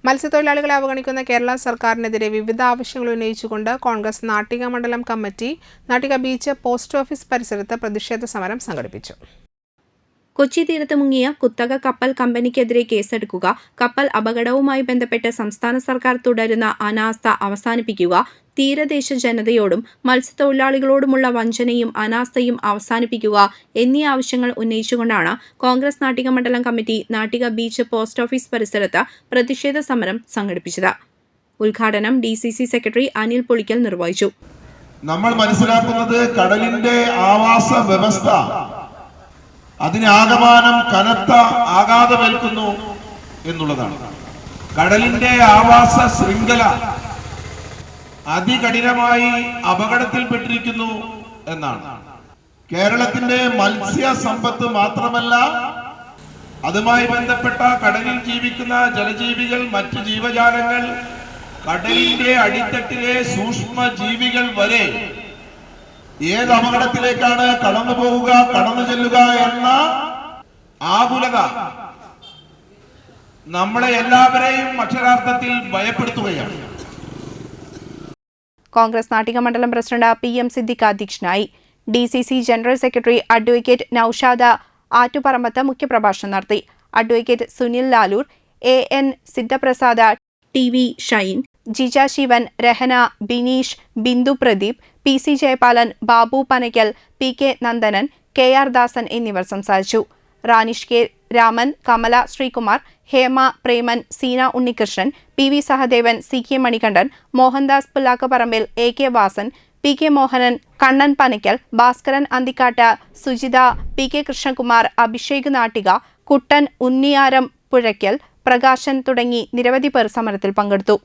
മത്സ്യത്തൊഴിലാളികളെ അവഗണിക്കുന്ന കേരള സർക്കാരിനെതിരെ വിവിധ ആവശ്യങ്ങൾ ഉന്നയിച്ചുകൊണ്ട് കോൺഗ്രസ് നാട്ടിക മണ്ഡലം committee Nattika beach post office പരിസരത്ത് പ്രതിഷേധ സമരം സംഘടിപ്പിച്ചു. കൊച്ചി തീരത്ത് മുങ്ങിയ കുത്തക കപ്പൽ കമ്പനിക്കെതിരെ കേസെടുക്കുക, കപ്പൽ അപകടവുമായി ബന്ധപ്പെട്ട് സംസ്ഥാന സർക്കാർ തുടരുന്ന അനാസ്ഥ അവസാനിപ്പിക്കുക, തീരദേശ ജനതയോടും മത്സ്യത്തൊഴിലാളികളോടുമുള്ള വഞ്ചനയും അനാസ്ഥയും അവസാനിപ്പിക്കുക എന്നീ ആവശ്യങ്ങൾ ഉന്നയിച്ചുകൊണ്ടാണ് കോൺഗ്രസ് നാട്ടിക മണ്ഡലം committee Nattika beach post office പരിസരത്ത് പ്രതിഷേധ സമരം സംഘടിപ്പിച്ചത്. ഉദ്ഘാടനം DCC സെക്രട്ടറി അനിൽ പുളിക്കൽ നിർവഹിച്ചു. നമ്മൾ മനസ്സിലാക്കുന്നത് കടലിന്റെ ആവാസ വ്യവസ്ഥ അതിനാകമാനം കനത്ത ആഘാതമേൽക്കുന്നു എന്നുള്ളതാണ്. കടലിന്റെ ആവാസ ശൃംഖല അതികഠിനമായി അപകടത്തിൽപ്പെട്ടിരിക്കുന്നു എന്നാണ്. കേരളത്തിന്റെ മത്സ്യ സമ്പത്ത് മാത്രമല്ല, അതുമായി ബന്ധപ്പെട്ട കടലിൽ ജീവിക്കുന്ന ജലജീവികൾ, മറ്റ് ജീവജാലങ്ങൾ, കടലിന്റെ അടിത്തട്ടിലെ സൂക്ഷ്മ ജീവികൾ വരെ ഏത് അപകടത്തിലേക്കാണ് കടന്നു പോവുക, കടന്നു ചെല്ലുക എന്ന ആകുലത നമ്മളെ എല്ലാവരെയും അക്ഷരാർത്ഥത്തിൽ ഭയപ്പെടുത്തുകയാണ്. കോൺഗ്രസ് നാട്ടിക മണ്ഡലം പ്രസിഡന്റ് PM സിദ്ദിഖ് അധ്യക്ഷനായി. DCC general secretary advocate Noushad Attuparambath മുഖ്യപ്രഭാഷണം നടത്തി. Advocate Sunil Laloor, AN Sidhaprasad, TV Shine, Jija Sivan, Rahana, Bineesh, Bindu Pradeep, PC Jayapalan, Babu Panakkal, PK Nandanan, KR Dasan എന്നിവർ സംസാരിച്ചു. Ranish K Raman, Kamala Sreekumar, Hema Preman, Seena Unnikrishnan, PV Sahadevan, CK Manikandan, Mohandas പുല്ലാക്കപ്പറമ്പിൽ, AK Vasan, PK Mohanan, Kannan Panackal, Bhaskaran അന്തിക്കാട്ട്, സുജിത, PK കൃഷ്ണകുമാർ, അഭിഷേക് നാട്ടിക, കുട്ടൻ, ഉണ്ണിയാരം പുഴയ്ക്കൽ, പ്രകാശൻ തുടങ്ങി നിരവധി പേർ സമരത്തിൽ പങ്കെടുത്തു.